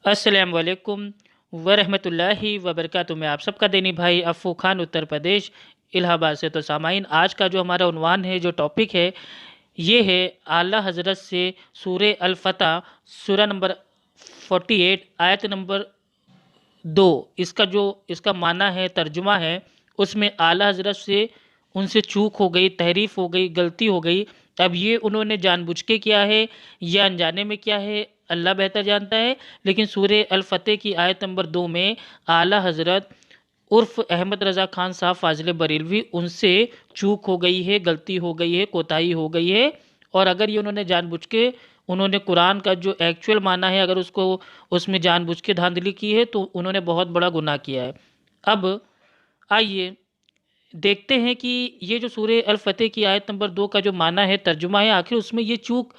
السلام علیکم ورحمۃ اللہ وبرکاتہ۔ میں آپ سب کا دینی بھائی افو خان اتر پردیش الہ آباد سے۔ تو سامعین، آج کا جو ہمارا عنوان ہے، جو ٹاپک ہے، یہ ہے اعلیٰ حضرت سے سورہ الفتح، سورہ نمبر 48 آیت نمبر 2۔ اس کا معنی ہے، ترجمہ ہے، اس میں اعلیٰ حضرت سے ان سے چوک ہو گئی، تحریف ہو گئی، غلطی ہو گئی۔ اب یہ انہوں نے جان بوجھ کے کیا ہے یا انجانے میں کیا ہے، اللہ بہتر جانتا ہے۔ لیکن سورہ الفتح کی آیت نمبر 2 میں اعلیٰ حضرت عرف احمد رضا خان صاحب فاضل بریلوی، ان سے چوک ہو گئی ہے، غلطی ہو گئی ہے، کوتاہی ہو گئی ہے۔ اور اگر یہ انہوں نے جان بوجھ کے انہوں نے قرآن کا جو ایکچول معنی ہے، اگر اس میں جان بوجھ کے دھاندلی کی ہے، تو انہوں نے بہت بڑا گناہ کیا ہے۔ اب آئیے دیکھتے ہیں کہ یہ جو سورہ الفتح کی آیت نمبر 2 کا جو معنی ہے، ترجمہ ہے، آخر اس میں یہ چوک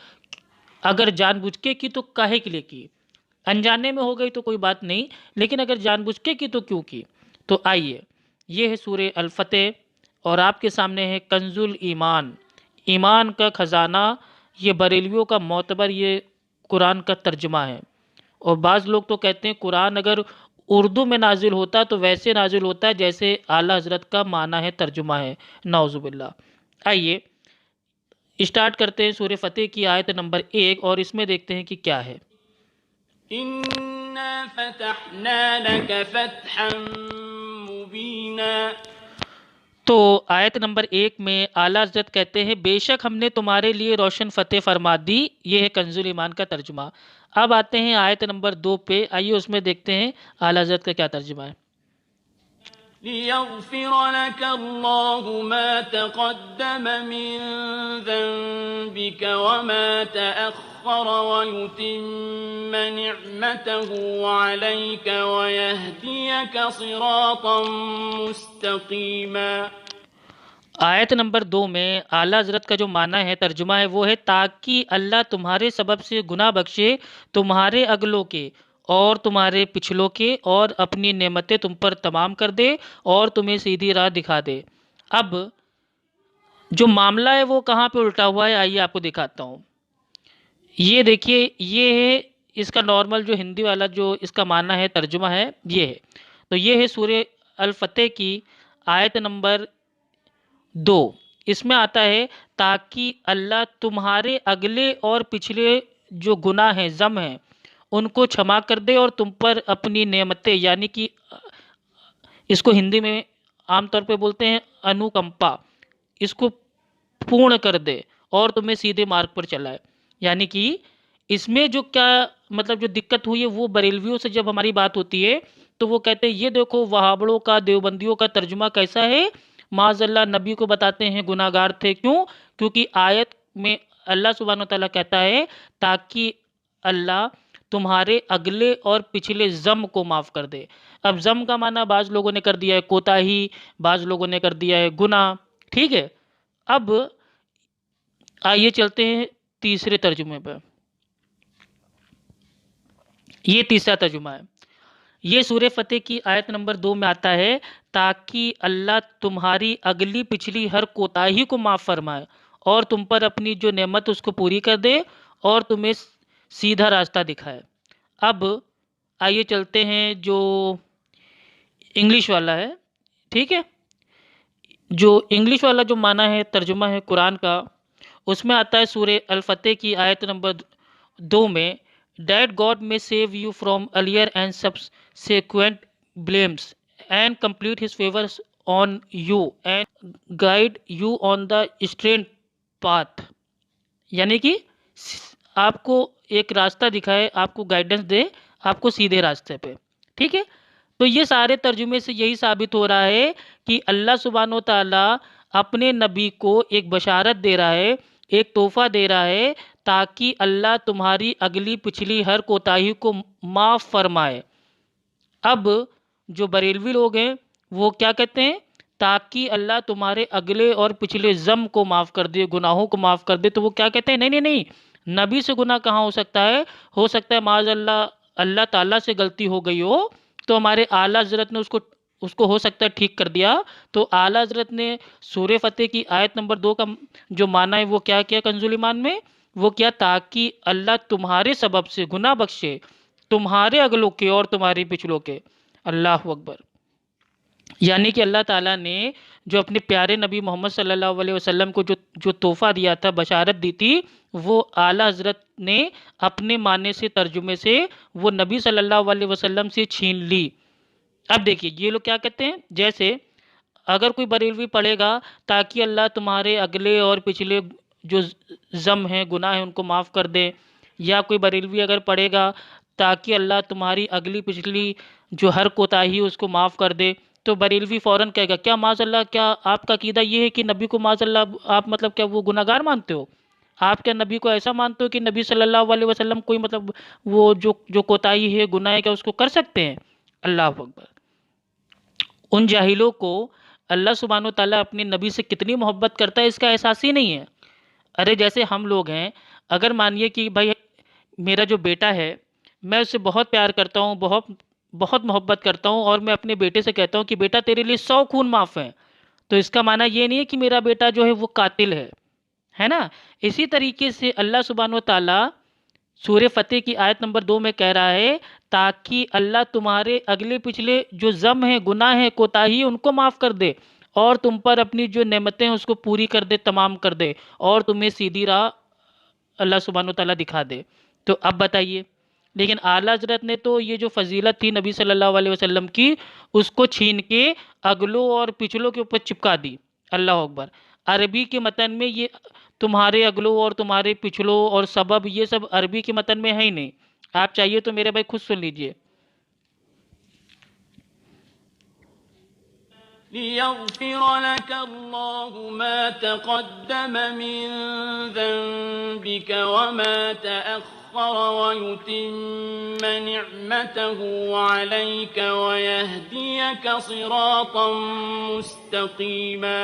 اگر جان بوجھ کے کی تو کاہے کے لیے کی؟ انجانے میں ہو گئی تو کوئی بات نہیں، لیکن اگر جان بوجھ کے کی تو کیوں کی؟ تو آئیے، یہ ہے سورہ الفتح، اور آپ کے سامنے ہے کنز الایمان، ایمان کا خزانہ۔ یہ بریلویوں کا معتبر یہ قرآن کا ترجمہ ہے۔ اور بعض لوگ تو کہتے ہیں قرآن اگر اردو میں نازل ہوتا تو ویسے نازل ہوتا ہے جیسے اعلیٰ حضرت کا معنی ہے، ترجمہ ہے، نعوذ باللہ۔ آئیے اسٹارٹ کرتے ہیں سورہ فتح کی آیت نمبر 1، اور اس میں دیکھتے ہیں کہ کیا ہے۔ إِنَّا فَتَحْنَا لَكَ فَتْحًا مُبِينًا۔ تو آیت نمبر 1 میں اعلیٰ حضرت کہتے ہیں، بے شک ہم نے تمہارے لیے روشن فتح فرما دی۔ یہ ہے کنز الایمان کا ترجمہ۔ اب آتے ہیں آیت نمبر 2 پہ، آئیے اس میں دیکھتے ہیں اعلیٰ حضرت کا کیا ترجمہ ہے۔ لِيَغْفِرَ لَكَ اللَّهُ مَا تَقَدَّمَ مِن ذَنبِكَ وَمَا تَأَخَّرَ وَيُتِمَّ نِعْمَتَهُ عَلَيْكَ وَيَهْدِيَكَ صِرَاطًا مُسْتَقِيمًا۔ آیت نمبر 2 میں اعلیٰ حضرت کا جو معنی ہے، ترجمہ ہے، وہ ہے تاکہ اللہ تمہارے سبب سے گناہ بخشے، تمہارے اگلوں کے اور تمہارے پچھلوں کے، اور اپنی نعمتیں تم پر تمام کر دے اور تمہیں سیدھی راہ دکھا دے۔ اب جو معاملہ ہے وہ کہاں پہ الٹا ہوا ہے، آئیے آپ کو دکھاتا ہوں۔ یہ دیکھیے، یہ ہے اس کا نارمل جو ہندی والا جو اس کا معنی ہے، ترجمہ ہے، یہ ہے۔ تو یہ ہے سورہ الفتح کی آیت نمبر 2۔ اس میں آتا ہے تاکہ اللہ تمہارے اگلے اور پچھلے جو گناہ ہیں، ذم ہیں، ان کو چھما کر دے اور تم پر اپنی نعمتیں، یعنی کہ اس کو ہندی میں عام طور پہ بولتے ہیں انوکمپا، اس کو پورن کر دے اور تمہیں سیدھے مارگ پر چلائے۔ یعنی کہ اس میں جو کیا مطلب جو دقت ہوئی ہے، وہ بریلویوں سے جب ہماری بات ہوتی ہے تو وہ کہتے ہیں یہ دیکھو وہابڑوں کا، دیوبندیوں کا ترجمہ کیسا ہے، معاذ اللہ نبی کو بتاتے ہیں گناہ گار تھے۔ کیوں؟ کیونکہ آیت میں اللہ سبحانہ وتعالیٰ کہتا ہے تاکہ اللہ تمہارے اگلے اور پچھلے ذم کو معاف کر دے۔ اب ذم کا معنی بعض لوگوں نے کر دیا ہے کوتاہی، بعض لوگوں نے کر دیا ہے گناہ، ٹھیک ہے۔ اب آئیے چلتے ہیں تیسرے ترجمے پہ۔ یہ تیسرا ترجمہ ہے، یہ سورہ فتح کی آیت نمبر 2 میں آتا ہے تاکہ اللہ تمہاری اگلی پچھلی ہر کوتاہی کو معاف فرمائے اور تم پر اپنی جو نعمت اس کو پوری کر دے اور تمہیں سیدھا راستہ دکھائے۔ اب آئیے چلتے ہیں جو انگلش والا ہے، ٹھیک ہے۔ جو انگلش والا جو معنی ہے، ترجمہ ہے قرآن کا، اس میں آتا ہے سورہ الفتح کی آیت نمبر 2 میں، that God may save you from earlier and subsequent blames and complete his favors on you and guide you on the straight path، یعنی کہ آپ کو ایک راستہ دکھائے، آپ کو گائیڈنس دے، آپ کو سیدھے راستے پہ، ٹھیک ہے۔ تو یہ سارے ترجمے سے یہی ثابت ہو رہا ہے کہ اللہ سبحانہ و تعالیٰ اپنے نبی کو ایک بشارت دے رہا ہے، ایک تحفہ دے رہا ہے تاکہ اللہ تمہاری اگلی پچھلی ہر کوتاہی کو معاف فرمائے۔ اب جو بریلوی لوگ ہیں وہ کیا کہتے ہیں، تاکہ اللہ تمہارے اگلے اور پچھلے ذم کو معاف کر دے، گناہوں کو معاف کر دے۔ تو وہ کیا کہتے ہیں، نہیں نہیں نہیں، نبی سے گناہ کہاں ہو سکتا ہے، ہو سکتا ہے معاذ اللہ اللہ تعالیٰ سے غلطی ہو گئی ہو تو ہمارے اعلیٰ حضرت نے اس کو ہو سکتا ہے ٹھیک کر دیا۔ تو اعلیٰ حضرت نے سورہ فتح کی آیت نمبر 2 کا جو معنی ہے وہ کیا کنز الایمان میں، وہ کیا، تاکہ اللہ تمہارے سبب سے گناہ بخشے، تمہارے اگلوں کے اور تمہارے پچھلوں کے۔ اللہ اکبر۔ یعنی کہ اللہ تعالیٰ نے جو اپنے پیارے نبی محمد صلی اللہ علیہ وسلم کو جو تحفہ دیا تھا، بشارت دی تھی، وہ اعلیٰ حضرت نے اپنے معنی سے، ترجمے سے وہ نبی صلی اللہ علیہ وسلم سے چھین لی۔ اب دیکھیے یہ لوگ کیا کہتے ہیں، جیسے اگر کوئی بریلوی پڑھے گا تاکہ اللہ تمہارے اگلے اور پچھلے جو ذنب ہیں، گناہ ہیں، ان کو معاف کر دے، یا کوئی بریلوی اگر پڑھے گا تاکہ اللہ تمہاری اگلی پچھلی جو ہر کوتاہی اس کو معاف کر دے، تو بریلوی فوراً کہے گا کیا معاذ اللہ، کیا آپ کا عقیدہ یہ ہے کہ نبی کو معاذ اللہ آپ مطلب کیا وہ گناہ گار مانتے ہو؟ آپ کیا نبی کو ایسا مانتے ہو کہ نبی صلی اللہ علیہ وسلم کوئی مطلب وہ جو کوتاہی ہے، گناہ ہے، کیا اس کو کر سکتے ہیں؟ اللہ اکبر۔ ان جاہلوں کو اللہ سبحانہ وتعالیٰ اپنے نبی سے کتنی محبت کرتا ہے اس کا احساس ہی نہیں ہے۔ ارے جیسے ہم لوگ ہیں، اگر مانیے کہ بھائی میرا جو بیٹا ہے، میں اس سے بہت پیار کرتا ہوں، بہت محبت کرتا ہوں، اور میں اپنے بیٹے سے کہتا ہوں کہ بیٹا تیرے لیے 100 خون معاف ہیں، تو اس کا معنی یہ نہیں ہے کہ میرا بیٹا جو ہے وہ قاتل ہے نا؟ اسی طریقے سے اللہ سبحانہ وتعالیٰ سورہ فتح کی آیت نمبر 2 میں کہہ رہا ہے تاکہ اللہ تمہارے اگلے پچھلے جو ذنب ہیں، گناہ ہیں، کوتاہی، ان کو معاف کر دے، اور تم پر اپنی جو نعمتیں ہیں اس کو پوری کر دے، تمام کر دے، اور تمہیں سیدھی راہ اللہ سبحانہ وتعالیٰ دکھا دے۔ تو اب بتائیے، لیکن اعلیٰ حضرت نے تو یہ جو فضیلت تھی نبی صلی اللہ علیہ وسلم کی، اس کو چھین کے اگلوں اور پچھلوں کے اوپر چپکا دی۔ اللہ اکبر۔ عربی کے متن میں یہ تمہارے اگلوں اور تمہارے پچھلوں اور سبب، یہ سب عربی کے متن میں ہے ہی نہیں۔ آپ چاہیے تو میرے بھائی خود سن لیجئے۔ لِيَغْفِرَ لَكَ اللَّهُ مَا تَقَدَّمَ مِن ذَنبِكَ وَمَا تَأَخَّرَ وَيُتِمَّ نِعْمَتَهُ عَلَيْكَ وَيَهْدِيَكَ صِرَاطًا مُسْتَقِيمًا۔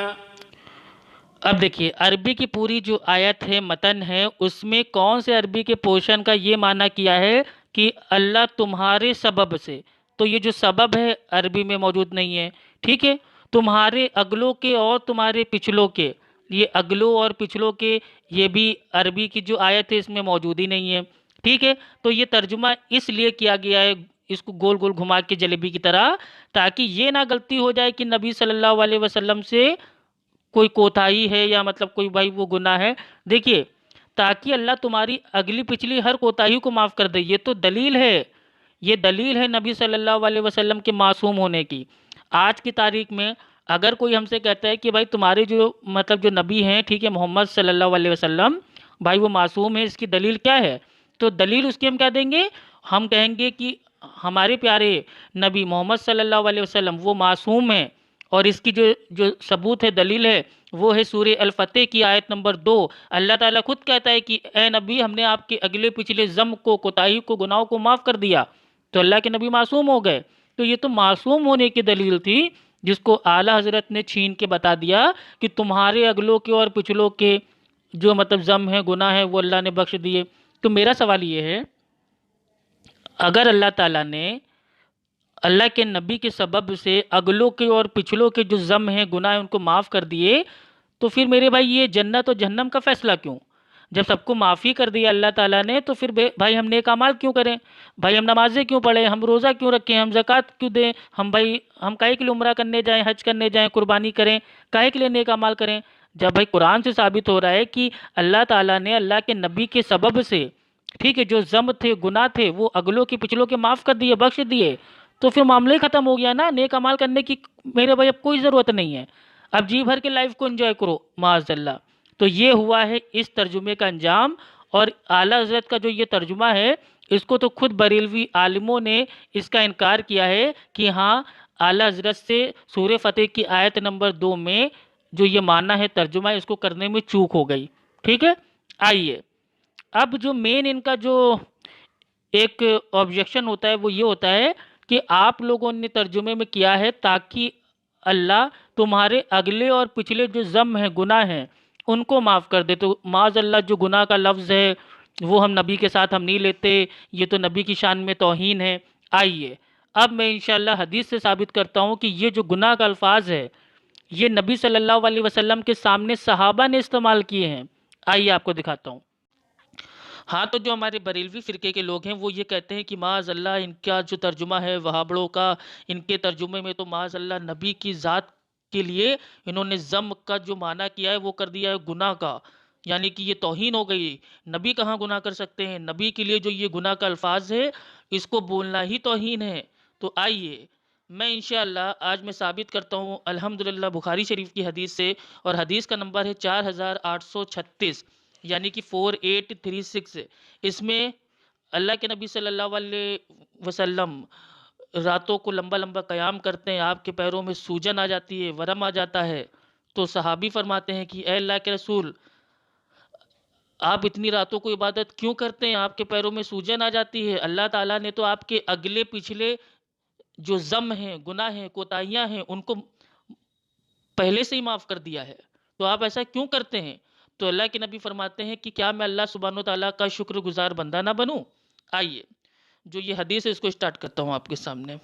اب دیکھیے عربی کی پوری جو آیت ہے، متن ہے، اس میں کون سے عربی کے پورشن کا یہ معنی کیا ہے کہ اللہ تمہارے سبب سے، تو یہ جو سبب ہے عربی میں موجود نہیں ہے، ٹھیک ہے؟ تمہارے اگلوں کے اور تمہارے پچھلوں کے، یہ اگلوں اور پچھلوں کے، یہ بھی عربی کی جو آیت ہے اس میں موجود ہی نہیں ہے، ٹھیک ہے؟ تو یہ ترجمہ اس لیے کیا گیا ہے، اس کو گول گول گھما کے جلیبی کی طرح، تاکہ یہ نہ غلطی ہو جائے کہ نبی صلی اللہ علیہ وسلم سے کوئی کوتاہی ہے یا مطلب کوئی بھائی وہ گناہ ہے۔ دیکھیے تاکہ اللہ تمہاری اگلی پچھلی ہر کوتاہی کو معاف کر دے، یہ تو دلیل ہے، یہ دلیل ہے نبی صلی اللہ علیہ وسلم کے معصوم ہونے کی۔ آج کی تاریخ میں اگر کوئی ہم سے کہتا ہے کہ بھائی تمہارے جو مطلب جو نبی ہیں، ٹھیک ہے، محمد صلی اللہ علیہ وسلم، بھائی وہ معصوم ہے، اس کی دلیل کیا ہے؟ تو دلیل اس کی ہم کیا دیں گے؟ ہم کہیں گے کہ ہمارے پیارے نبی محمد صلی اللہ علیہ وسلم وہ معصوم ہیں، اور اس کی جو ثبوت ہے، دلیل ہے، وہ ہے سورہ الفتح کی آیت نمبر 2۔ اللہ تعالیٰ خود کہتا ہے کہ اے نبی ہم نے آپ کے اگلے پچھلے ذنب کو، کوتاہی کو، گناہوں کو معاف کر دیا، تو اللہ کے نبی معصوم ہو گئے۔ تو یہ تو معصوم ہونے کی دلیل تھی، جس کو اعلیٰ حضرت نے چھین کے بتا دیا کہ تمہارے اگلوں کے اور پچھلوں کے جو مطلب ذنب ہیں، گناہ ہیں، وہ اللہ نے بخش دیے۔ تو میرا سوال یہ ہے، اگر اللہ تعالیٰ نے اللہ کے نبی کے سبب سے اگلوں کے اور پچھلوں کے جو ذنب ہیں، گناہ ہیں، ان کو معاف کر دیے، تو پھر میرے بھائی یہ جنت و جہنم کا فیصلہ کیوں؟ جب سب کو معافی کر دی اللہ تعالیٰ نے، تو پھر بھائی ہم نیک اعمال کیوں کریں؟ بھائی ہم نمازیں کیوں پڑھیں؟ ہم روزہ کیوں رکھیں؟ ہم زکوٰۃ کیوں دیں؟ ہم کاہے کے لیے عمرہ کرنے جائیں، حج کرنے جائیں، قربانی کریں؟ کاہے کے لیے نیک اعمال کریں؟ جب بھائی قرآن سے ثابت ہو رہا ہے کہ اللہ تعالیٰ نے اللہ کے نبی کے سبب سے، ٹھیک ہے، جو ذنب تھے، گناہ تھے، وہ اگلوں کے پچھلوں کے معاف کر دیے، بخش دیے، تو پھر معاملہ ہی ختم ہو گیا نا۔ نیک اعمال کرنے کی میرے بھائی اب کوئی ضرورت نہیں ہے، اب جی بھر کے لائف کو انجوائے کرو، معاذ اللہ۔ تو یہ ہوا ہے اس ترجمے کا انجام، اور اعلیٰ حضرت کا جو یہ ترجمہ ہے، اس کو تو خود بریلوی عالموں نے اس کا انکار کیا ہے کہ ہاں اعلیٰ حضرت سے سورہ فتح کی آیت نمبر 2 میں جو یہ معنی ہے، ترجمہ ہے، اس کو کرنے میں چوک ہو گئی، ٹھیک ہے؟ آئیے اب جو مین ان کا جو ایک آبجیکشن ہوتا ہے وہ یہ ہوتا ہے کہ آپ لوگوں نے ترجمے میں کیا ہے تاکہ اللہ تمہارے اگلے اور پچھلے جو ذنب ہیں، گناہ ہیں، ان کو معاف کر دے۔ تو معاذ اللہ جو گناہ کا لفظ ہے وہ ہم نبی کے ساتھ ہم نہیں لیتے، یہ تو نبی کی شان میں توہین ہے۔ آئیے اب میں انشاءاللہ حدیث سے ثابت کرتا ہوں کہ یہ جو گناہ کا الفاظ ہے، یہ نبی صلی اللہ علیہ وسلم کے سامنے صحابہ نے استعمال کیے ہیں۔ آئیے آپ کو دکھاتا ہوں۔ ہاں، تو جو ہمارے بریلوی فرقے کے لوگ ہیں وہ یہ کہتے ہیں کہ معاذ اللہ ان کا جو ترجمہ ہے وہابڑوں کا، ان کے ترجمے میں تو معاذ اللہ نبی کی ذات کے لیے انہوں نے ضم کا جو معنی کیا ہے وہ کر دیا ہے گناہ کا، یعنی کہ یہ توہین ہو گئی۔ نبی کہاں گناہ کر سکتے ہیں؟ نبی کے لیے جو یہ گناہ کا الفاظ ہے اس کو بولنا ہی توہین ہے۔ تو آئیے میں انشاءاللہ آج میں ثابت کرتا ہوں الحمدللہ بخاری شریف کی حدیث سے، اور حدیث کا نمبر ہے 4836، یعنی کہ 4836۔ اس میں اللہ کے نبی صلی اللہ علیہ وسلم راتوں کو لمبا لمبا قیام کرتے ہیں، آپ کے پیروں میں سوجن آ جاتی ہے، ورم آ جاتا ہے، تو صحابی فرماتے ہیں کہ اے اللہ کے رسول، آپ اتنی راتوں کو عبادت کیوں کرتے ہیں؟ آپ کے پیروں میں سوجن آ جاتی ہے، اللہ تعالیٰ نے تو آپ کے اگلے پچھلے جو ضم ہیں، گناہ ہیں، کوتاہیاں ہیں، ان کو پہلے سے ہی معاف کر دیا ہے، تو آپ ایسا کیوں کرتے ہیں؟ تو اللہ کے نبی فرماتے ہیں کہ کیا میں اللہ سبحانہ و تعالیٰ کا شکر گزار بندہ نہ بنوں؟ آئیے جو یہ حدیث ہے اس کو اسٹارٹ کرتا ہوں آپ کے سامنے۔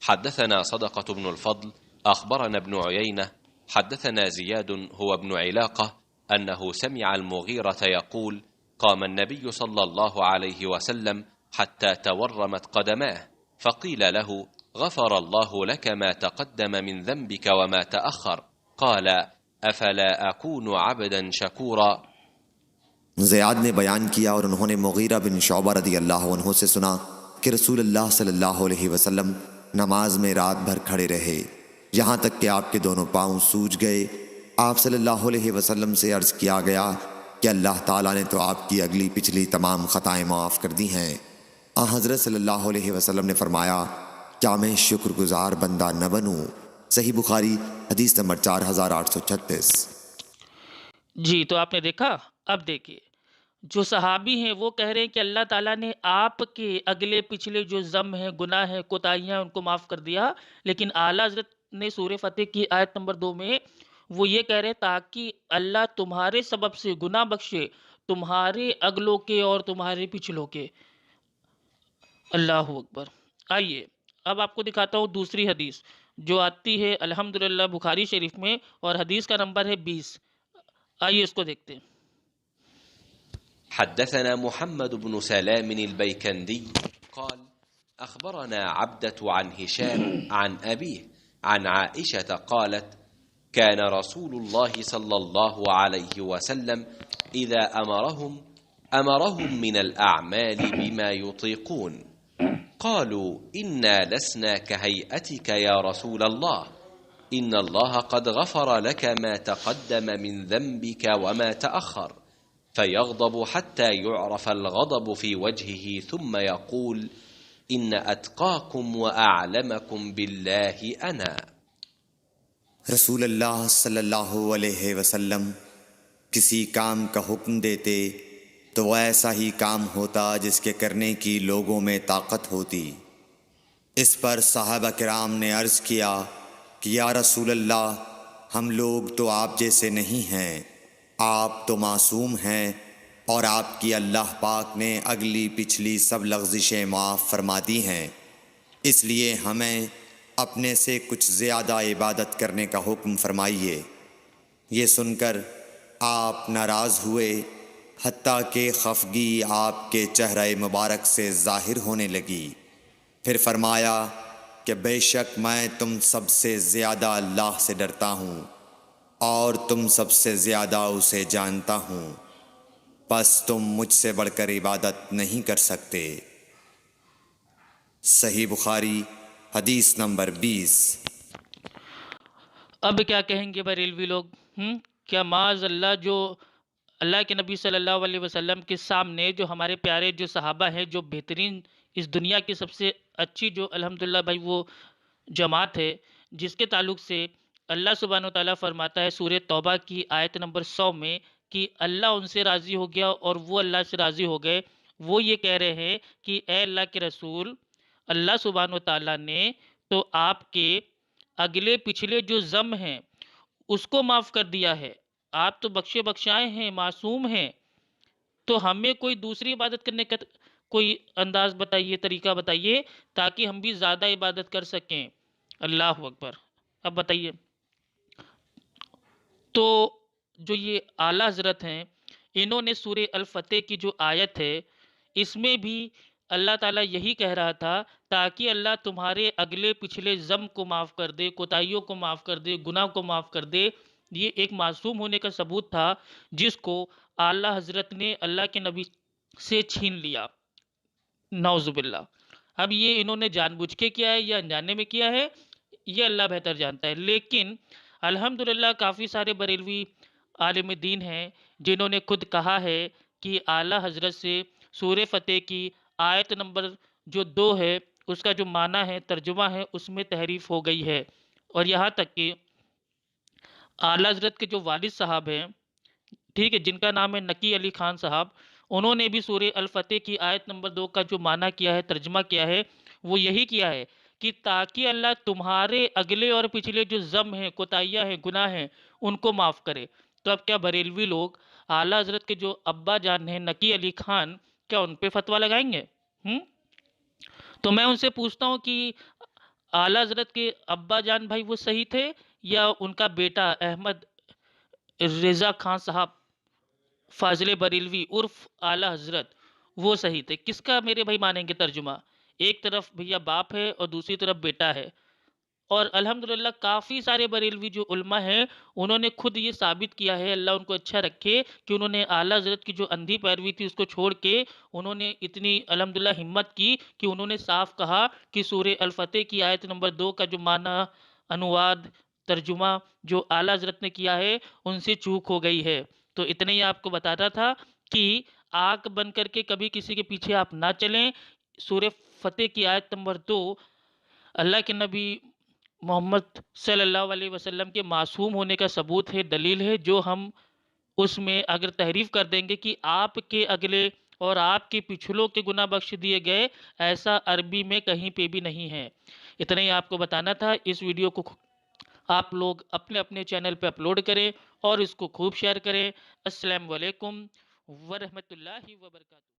حدثنا صدقة بن الفضل أخبرنا ابن عيينة حدثنا زياد هو ابن علاقة أنه سمع المغيرة يقول قام النبي صلى الله عليه وسلم حتى تورمت قدماه فقيل له غفر الله لك ما تقدم من ذنبك وما تأخر قال أفلا أكون عبدا شكورا۔ زیاد نے بیان کیا اور انہوں نے مغیرہ بن شعبہ رضی اللہ عنہ سے سنا کہ رسول اللہ صلی اللہ علیہ وسلم نماز میں رات بھر کھڑے رہے یہاں تک کہ آپ کے دونوں پاؤں سوج گئے۔ آپ صلی اللہ علیہ وسلم سے عرض کیا گیا کہ اللہ تعالیٰ نے تو آپ کی اگلی پچھلی تمام خطائیں معاف کر دی ہیں۔ حضرت صلی اللہ علیہ وسلم نے فرمایا کیا میں شکر گزار بندہ نہ بنوں؟ صحیح بخاری حدیث نمبر 4836۔ جی تو آپ نے دیکھا، اب دیکھیے جو صحابی ہیں وہ کہہ رہے ہیں کہ اللہ تعالیٰ نے آپ کے اگلے پچھلے جو ضم ہیں، گناہ ہیں، کوتاہیاں ان کو معاف کر دیا، لیکن اعلیٰ حضرت نے سورہ فتح کی آیت نمبر 2 میں وہ یہ کہہ رہے ہیں تاکہ اللہ تمہارے سبب سے گناہ بخشے، تمہارے اگلوں کے اور تمہارے پچھلوں کے۔ اللہ اکبر۔ آئیے اب آپ کو دکھاتا ہوں دوسری حدیث جو آتی ہے الحمدللہ بخاری شریف میں، اور حدیث کا نمبر ہے 20۔ آئیے اس کو دیکھتے ہیں۔ حدثنا محمد بن سلام البيكندي قال أخبرنا عبدة عن هشام عن أبيه عن عائشة قالت كان رسول الله صلى الله عليه وسلم إذا أمرهم من الأعمال بما يطيقون قالوا إنا لسنا كهيئتك يا رسول الله إن الله قد غفر لك ما تقدم من ذنبك وما تأخر فيغضب حتى يعرف الغضب في وجهه ثم يقول إن أتقاكم وأعلمكم بالله أنا۔ رسول اللہ صلی اللہ علیہ وسلم کسی کام کا حکم دیتے تو وہ ایسا ہی کام ہوتا جس کے کرنے کی لوگوں میں طاقت ہوتی۔ اس پر صحابہ کرام نے عرض کیا کہ یا رسول اللہ، ہم لوگ تو آپ جیسے نہیں ہیں، آپ تو معصوم ہیں اور آپ کی اللہ پاک نے اگلی پچھلی سب لغزشیں معاف فرما دی ہیں، اس لیے ہمیں اپنے سے کچھ زیادہ عبادت کرنے کا حکم فرمائیے۔ یہ سن کر آپ ناراض ہوئے حتیٰ کہ خفگی آپ کے چہرہ مبارک سے ظاہر ہونے لگی۔ پھر فرمایا کہ بے شک میں تم سب سے زیادہ اللہ سے ڈرتا ہوں اور تم سب سے زیادہ اسے جانتا ہوں، پس تم مجھ سے بڑھ کر عبادت نہیں کر سکتے۔ صحیح بخاری حدیث نمبر 20۔ اب کیا کہیں گے بریلوی لوگ؟ کیا معاذ اللہ جو اللہ کے نبی صلی اللہ علیہ وسلم کے سامنے جو ہمارے پیارے جو صحابہ ہیں، جو بہترین اس دنیا کی سب سے اچھی جو الحمدللہ بھائی وہ جماعت ہے، جس کے تعلق سے اللہ سبحانہ وتعالیٰ فرماتا ہے سورہ توبہ کی آیت نمبر 100 میں کہ اللہ ان سے راضی ہو گیا اور وہ اللہ سے راضی ہو گئے، وہ یہ کہہ رہے ہیں کہ اے اللہ کے رسول، اللہ سبحانہ وتعالیٰ نے تو آپ کے اگلے پچھلے جو ضم ہیں اس کو معاف کر دیا ہے، آپ تو بخشے بخشائے ہیں، معصوم ہیں، تو ہمیں کوئی دوسری عبادت کرنے کا کوئی انداز بتائیے، طریقہ بتائیے تاکہ ہم بھی زیادہ عبادت کر سکیں۔ اللہ اکبر۔ اب بتائیے، تو جو یہ اعلیٰ حضرت ہیں انہوں نے سورہ الفتح کی جو آیت ہے اس میں بھی اللہ تعالیٰ یہی کہہ رہا تھا تاکہ اللہ تمہارے اگلے پچھلے ذنب کو معاف کر دے، کوتاہیوں کو معاف کر دے، گناہ کو معاف کر دے۔ یہ ایک معصوم ہونے کا ثبوت تھا جس کو اعلیٰ حضرت نے اللہ کے نبی سے چھین لیا، نعوذ باللہ۔ اب یہ انہوں نے جان بوجھ کے کیا ہے یا انجانے میں کیا ہے، یہ اللہ بہتر جانتا ہے، لیکن الحمدللہ کافی سارے بریلوی عالم دین ہیں جنہوں نے خود کہا ہے کہ اعلیٰ حضرت سے سورہ فتح کی آیت نمبر جو 2 ہے اس کا جو معنی ہے، ترجمہ ہے، اس میں تحریف ہو گئی ہے۔ اور یہاں تک کہ اعلیٰ حضرت کے جو والد صاحب ہیں، ٹھیک ہے، جن کا نام ہے نقی علی خان صاحب، انہوں نے بھی سورہ الفتح کی آیت نمبر 2 کا جو معنی کیا ہے، ترجمہ کیا ہے، وہ یہی کیا ہے کہ تاکہ اللہ تمہارے اگلے اور پچھلے جو ذنب ہیں، کوتاہیاں ہیں، گناہ ہیں، ان کو معاف کرے۔ تو اب کیا بریلوی لوگ اعلیٰ حضرت کے جو ابا جان ہیں نقی علی خان، کیا ان پہ فتویٰ لگائیں گے؟ تو میں ان سے پوچھتا ہوں کہ اعلیٰ حضرت کے ابا جان بھائی وہ صحیح تھے یا ان کا بیٹا احمد رضا خان صاحب فاضل بریلوی عرف اعلیٰ حضرت وہ صحیح تھے؟ کس کا میرے بھائی مانیں گے ترجمہ؟ ایک طرف بھیا باپ ہے اور دوسری طرف بیٹا ہے۔ اور الحمدللہ کافی سارے بریلوی جو علماء ہیں انہوں نے خود یہ ثابت کیا ہے، اللہ ان کو اچھا رکھے، کہ انہوں نے اعلیٰ حضرت کی جو اندھی پیروی تھی اس کو چھوڑ کے انہوں نے اتنی الحمدللہ ہمت کی کہ انہوں نے صاف کہا کہ سورہ الفتح کی آیت نمبر 2 کا جو معنی، انواد، ترجمہ جو اعلیٰ حضرت نے کیا ہے ان سے چوک ہو گئی ہے۔ تو اتنا ہی آپ کو بتاتا تھا کہ آنکھ بن کر کے کبھی کسی کے پیچھے آپ نہ چلیں۔ سورہ فتح کی آیت نمبر 2 اللہ کے نبی محمد صلی اللہ علیہ وسلم کے معصوم ہونے کا ثبوت ہے، دلیل ہے، جو ہم اس میں اگر تحریف کر دیں گے کہ آپ کے اگلے اور آپ کے پچھلوں کے گناہ بخش دیے گئے، ایسا عربی میں کہیں پہ بھی نہیں ہے۔ اتنا ہی آپ کو بتانا تھا۔ اس ویڈیو کو آپ لوگ اپنے اپنے چینل پہ اپلوڈ کریں اور اس کو خوب شیئر کریں۔ السلام علیکم ورحمۃ اللہ وبرکاتہ۔